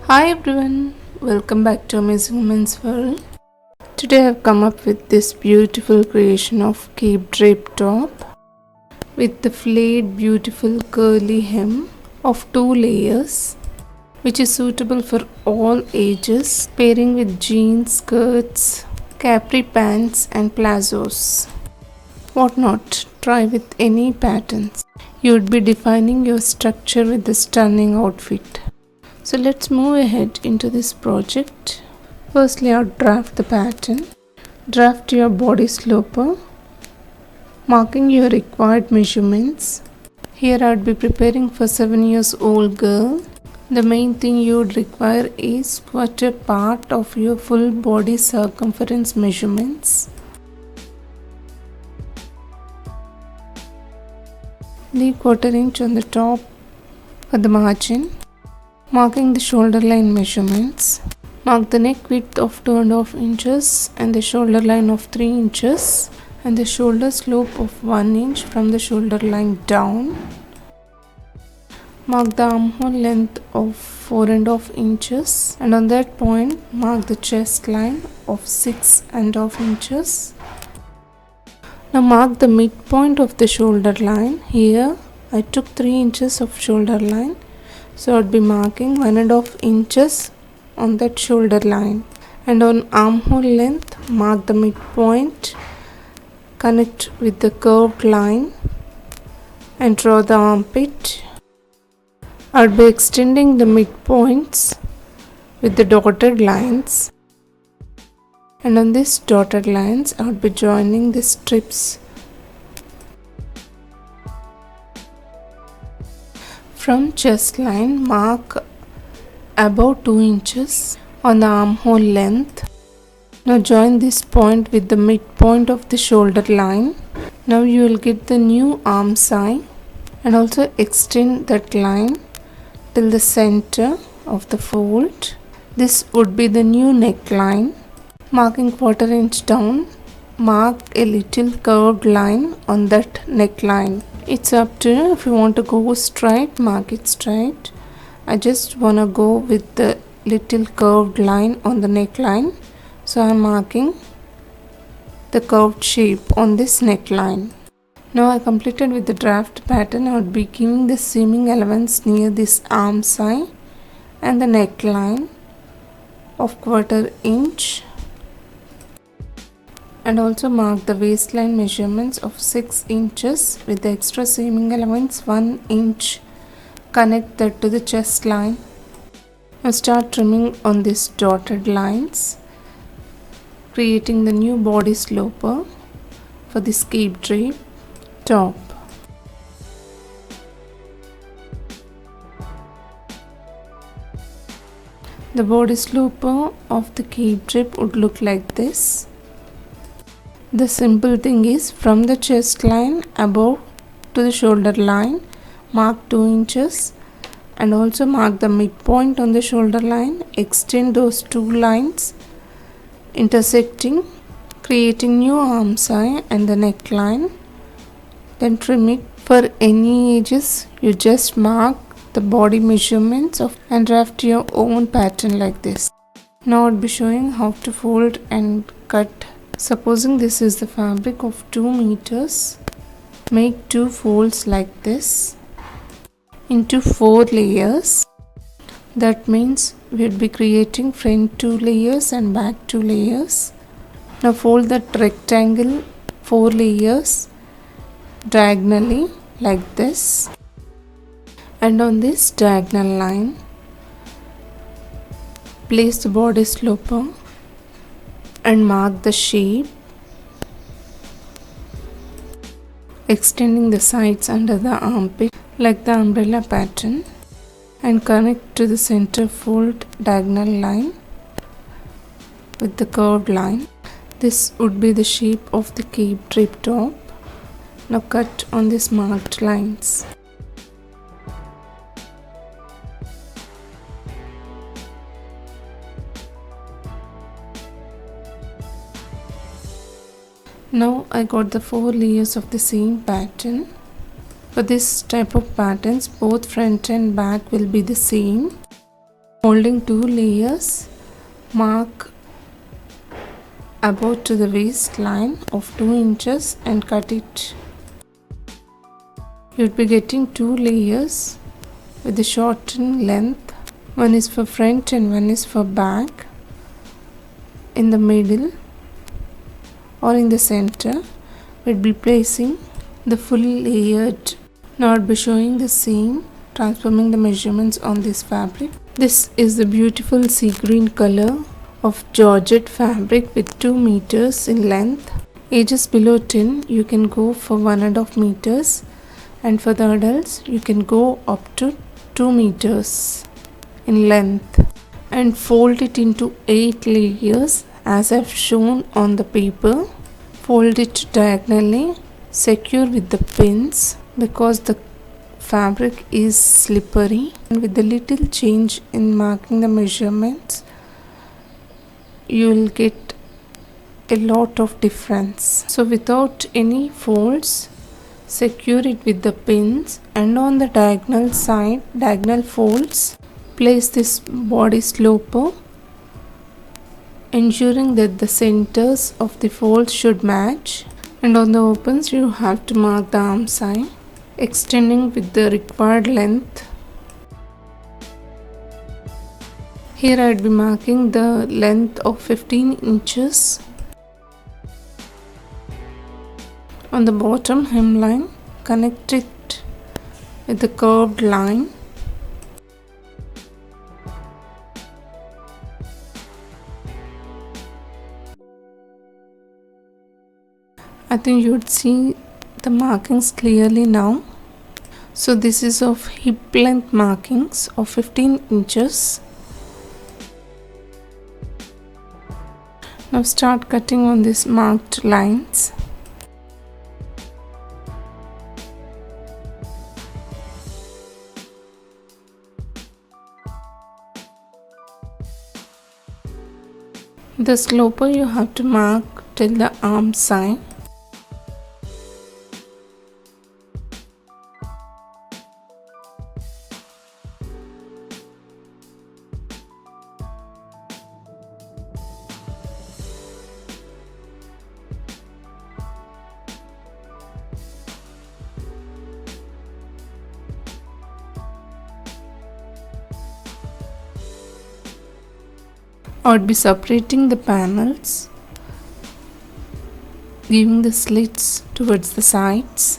Hi everyone, welcome back to Amazing Women's World. Today I have come up with this beautiful creation of cape drape top with the flayed beautiful curly hem of 2 layers, which is suitable for all ages, pairing with jeans, skirts, capri pants and plazos. What not, try with any patterns. You would be defining your structure with this stunning outfit. So let's move ahead into this project. Firstly, I'll draft the pattern. Draft your body sloper, marking your required measurements. Here I'd be preparing for 7 years old girl. The main thing you would require is quarter part of your full body circumference measurements. Leave quarter inch on the top for the margin. Marking the shoulder line measurements. Mark the neck width of 2.5 inches and the shoulder line of 3 inches and the shoulder slope of 1 inch from the shoulder line down. Mark the armhole length of 4.5 inches and on that point mark the chest line of 6.5 inches. Now mark the midpoint of the shoulder line. Here I took 3 inches of shoulder line. So I'd be marking 1.5 inches on that shoulder line, and on armhole length mark the midpoint, connect with the curved line and draw the armpit. I'd be extending the midpoints with the dotted lines, and on these dotted lines I'll be joining the strips. From chest line, mark about 2 inches on the armhole length. Now join this point with the midpoint of the shoulder line. Now you will get the new arm side and also extend that line till the center of the fold. This would be the new neckline. Marking quarter inch down, mark a little curved line on that neckline. It's up to you. If you want to go straight, mark it straight. I just want to go with the little curved line on the neckline, so I'm marking the curved shape on this neckline. Now I completed with the draft pattern. I would be giving the seaming allowance near this arm side and the neckline of quarter inch, and also mark the waistline measurements of 6 inches with the extra seaming allowance 1 inch. Connect that to the chest line. Now start trimming on these dotted lines, creating the new body sloper for this cape drape top. The body sloper of the cape drape would look like this. The simple thing is, from the chest line above to the shoulder line, mark 2 inches and also mark the midpoint on the shoulder line. Extend those 2 lines intersecting, creating new arm side and the neckline. Then trim it. For any edges, you just mark the body measurements of and draft your own pattern like this. Now I'll be showing how to fold and cut. Supposing this is the fabric of 2 meters, make 2 folds like this into 4 layers. That means we'll be creating front 2 layers and back 2 layers. Now fold that rectangle 4 layers diagonally like this, and on this diagonal line place the body sloper and mark the shape, extending the sides under the armpit like the umbrella pattern, and connect to the center fold diagonal line with the curved line. This would be the shape of the cape drape top. Now cut on these marked lines. Now I got the 4 layers of the same pattern. For this type of patterns, both front and back will be the same. Folding 2 layers, mark about to the waistline of 2 inches and cut it. You would be getting 2 layers with the shortened length. One is for front and one is for back. In the middle or in the center, we'll be placing the full layered. Now I'll be showing the seam, transforming the measurements on this fabric. This is the beautiful sea green color of georgette fabric with 2 meters in length. Ages below 10, you can go for 1.5 meters, and for the adults, you can go up to 2 meters in length, and fold it into 8 layers as I've shown on the paper. Fold it diagonally, secure with the pins because the fabric is slippery, and with the little change in marking the measurements, you will get a lot of difference. So without any folds, secure it with the pins, and on the diagonal side, diagonal folds, place this body sloper, ensuring that the centers of the folds should match, and on the opens you have to mark the arm side, extending with the required length. Here I would be marking the length of 15 inches. On the bottom hemline, connect it with the curved line. I think you would see the markings clearly now. So this is of hip length markings of 15 inches. Now start cutting on these marked lines. The sloper you have to mark till the arm side. I would be separating the panels, giving the slits towards the sides.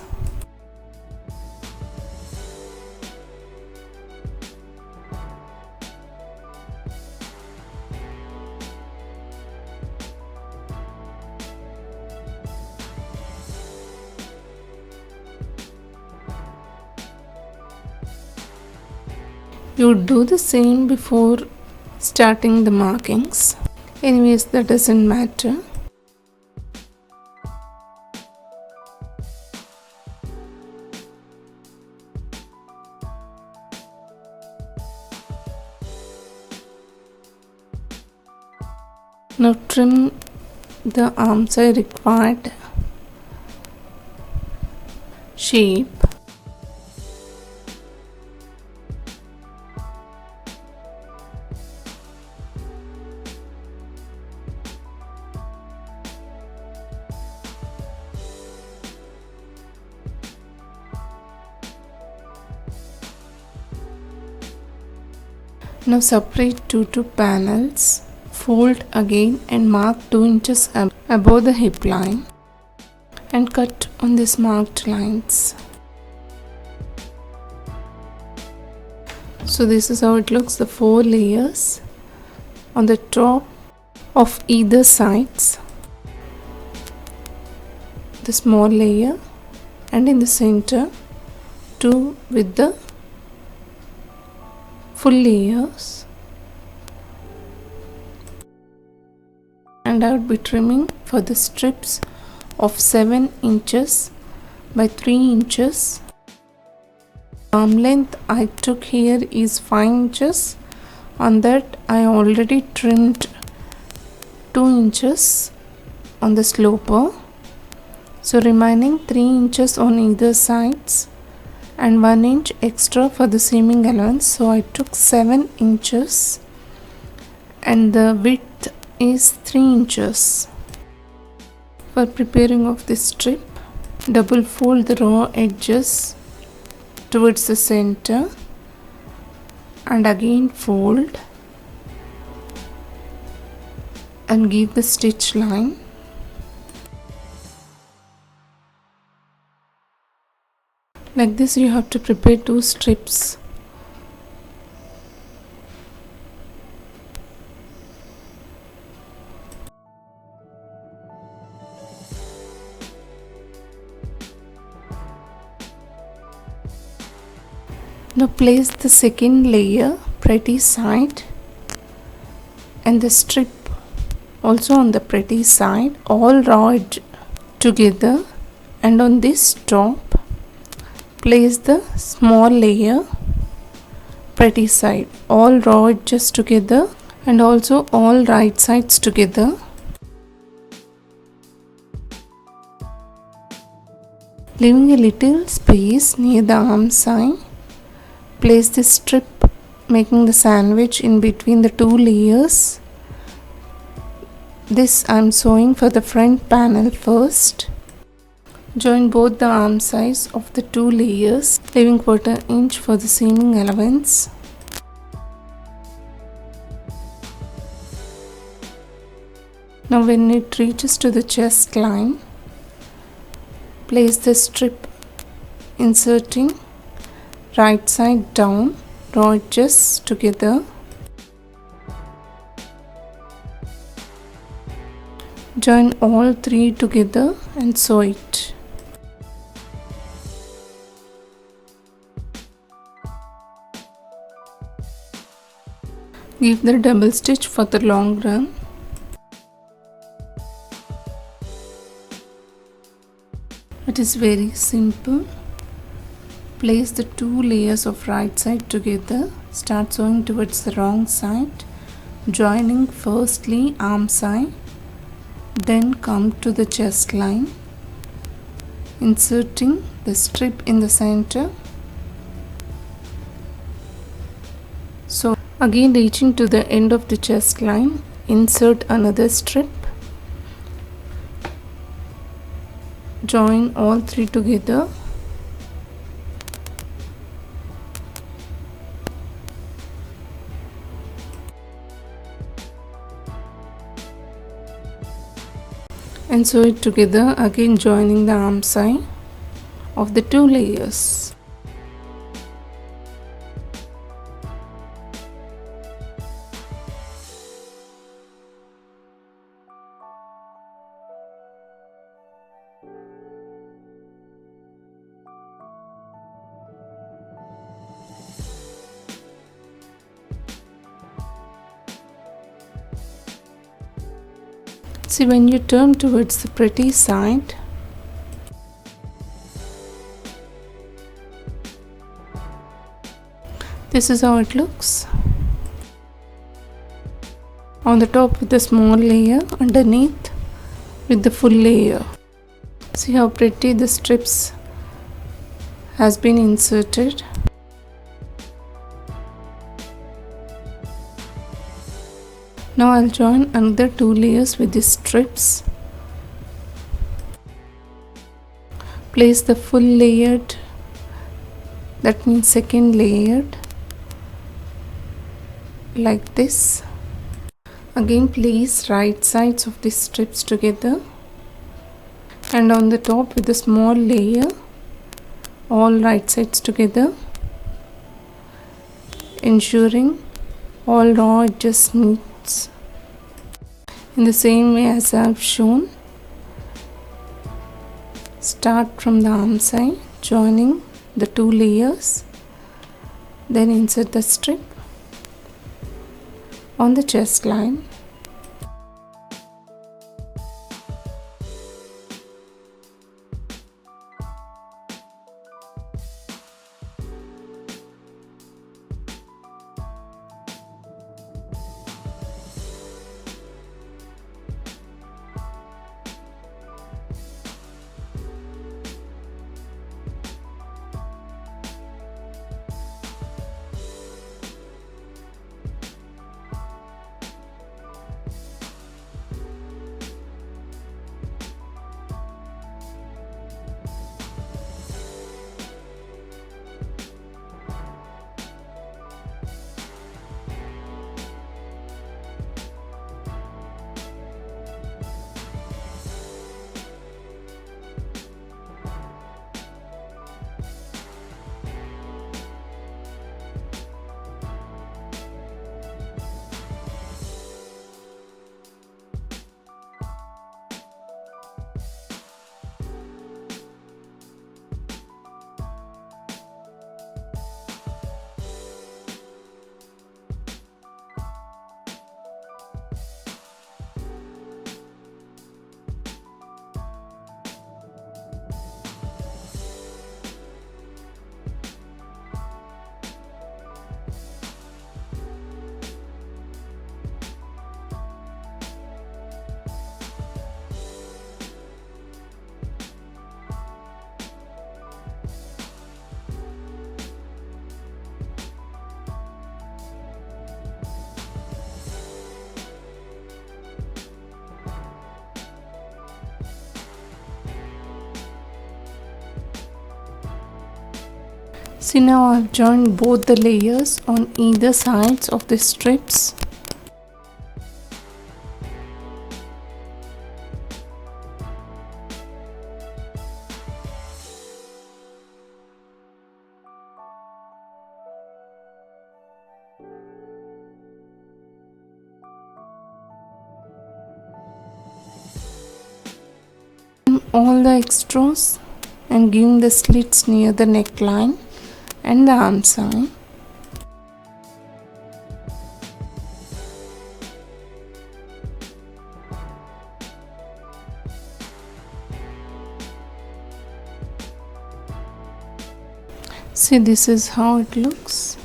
You would do the same before starting the markings. Anyways, that doesn't matter. Now trim the arm side required shape. Now separate two panels, fold again and mark 2 inches above the hip line and cut on these marked lines. So this is how it looks, the 4 layers on the top of either sides, the small layer, and in the center 2 with the full layers. And I would be trimming for the strips of 7 inches by 3 inches. Arm length I took here is 5 inches. On that I already trimmed 2 inches on the sloper. So remaining 3 inches on either sides and 1 inch extra for the seaming allowance, so I took 7 inches and the width is 3 inches. For preparing of this strip, double fold the raw edges towards the center and again fold and give the stitch line. Like this you have to prepare 2 strips. Now place the second layer pretty side and the strip also on the pretty side, all raw edge together, and on this top place the small layer pretty side, all raw edges together and also all right sides together. Leaving a little space near the arm side, place this strip making the sandwich in between the 2 layers. This I am sewing for the front panel first. Join both the arm sides of the 2 layers, leaving 1/4 inch for the seaming allowance. Now when it reaches to the chest line, place the strip inserting right side down, raw edges together. Join all 3 together and sew it. Give the double stitch for the long run. It is very simple. Place the 2 layers of right side together. Start sewing towards the wrong side, joining firstly arm side, then come to the chest line, inserting the strip in the center. So again reaching to the end of the chest line, insert another strip, join all 3 together, and sew it together, again joining the arm side of the 2 layers. See, when you turn towards the pretty side, this is how it looks. On the top with the small layer, underneath with the full layer. See how pretty the strips has been inserted. Now I'll join another 2 layers with these strips. Place the full layered, that means second layered, like this. Again place right sides of these strips together, and on the top with the small layer, all right sides together, ensuring all raw edges meet. In the same way as I have shown, start from the arm side, joining the 2 layers, then insert the strip on the chest line. See, now I have joined both the layers on either sides of the strips. All the extras and giving the slits near the neckline and the arm side. See, this is how it looks.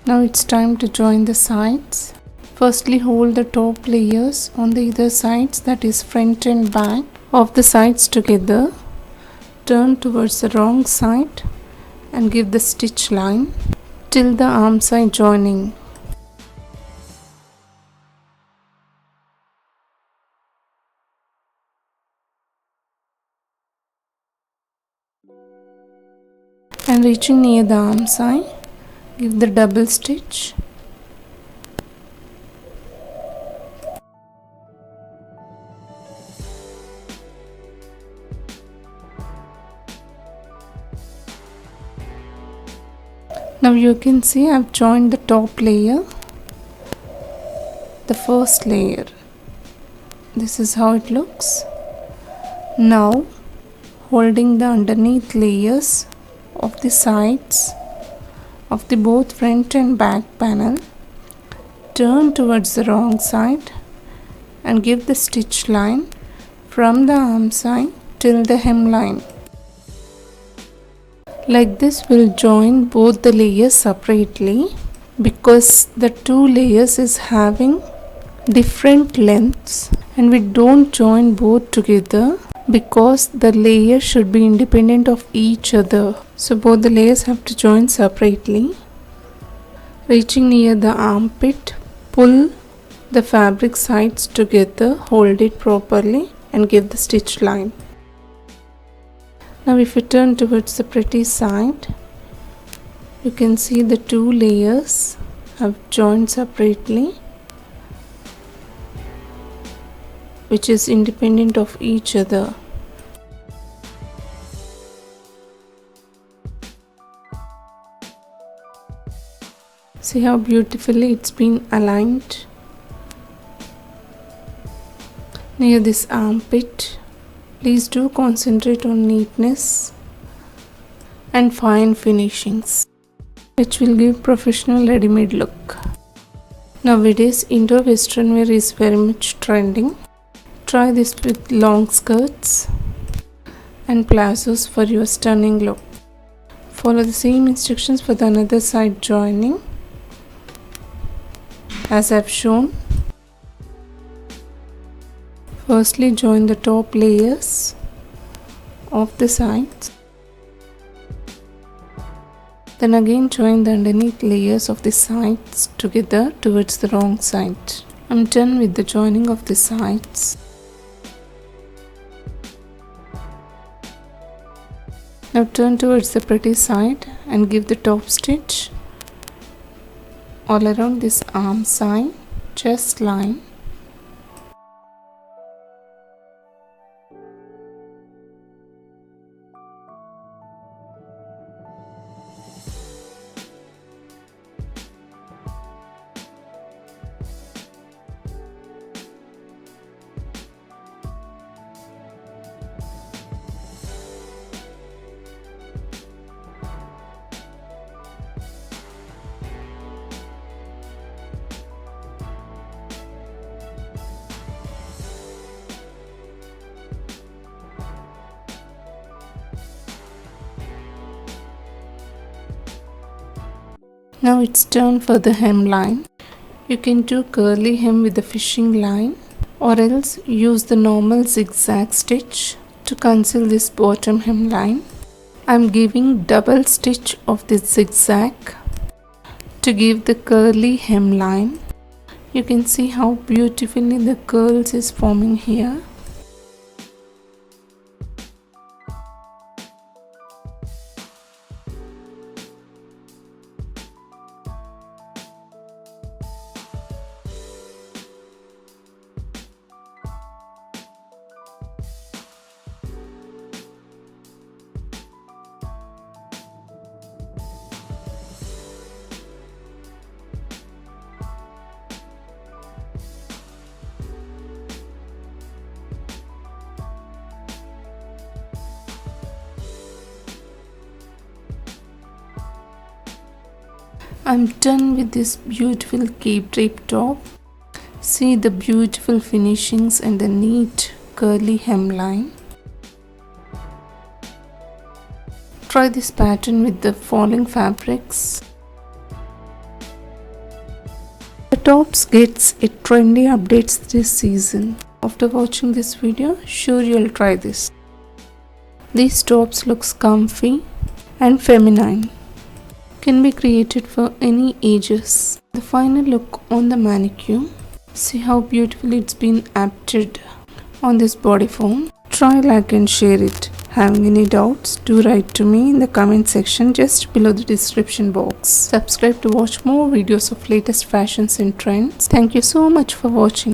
Now it's time to join the sides. Firstly, hold the top layers on the either sides, that is front and back of the sides together. Turn towards the wrong side and give the stitch line till the arm side joining. And reaching near the arm side, give the double stitch. Now you can see I've joined the top layer, the first layer. This is how it looks. Now holding the underneath layers of the sides of the both front and back panel, turn towards the wrong side and give the stitch line from the arm side till the hemline. Like this, we'll join both the layers separately because the two layers is having different lengths, and we don't join both together because the layers should be independent of each other. So both the layers have to join separately. Reaching near the armpit, pull the fabric sides together, hold it properly and give the stitch line. Now if you turn towards the pretty side, you can see the two layers have joined separately, which is independent of each other. See how beautifully it's been aligned near this armpit. Please do concentrate on neatness and fine finishings, which will give professional ready-made look. Nowadays, Indo-Western wear is very much trending. Try this with long skirts and plazos for your stunning look. Follow the same instructions for the another side joining as I've shown. Firstly, join the top layers of the sides. Then again join the underneath layers of the sides together towards the wrong side. I'm done with the joining of the sides. Now turn towards the pretty side and give the top stitch all around this arm side, chest line. Now it's turn for the hemline. You can do curly hem with the fishing line, or else use the normal zigzag stitch to conceal this bottom hemline. I'm giving double stitch of this zigzag to give the curly hemline. You can see how beautifully the curls is forming here. I'm done with this beautiful cape drape top. See the beautiful finishings and the neat curly hemline. Try this pattern with the falling fabrics. The tops gets a trendy updates this season. After watching this video, sure you'll try this. These tops looks comfy and feminine. Can be created for any ages. The final look on the mannequin. See how beautifully it's been adapted on this body form. Try, like and share it. Having any doubts, do write to me in the comment section just below the description box. Subscribe to watch more videos of latest fashions and trends. Thank you so much for watching.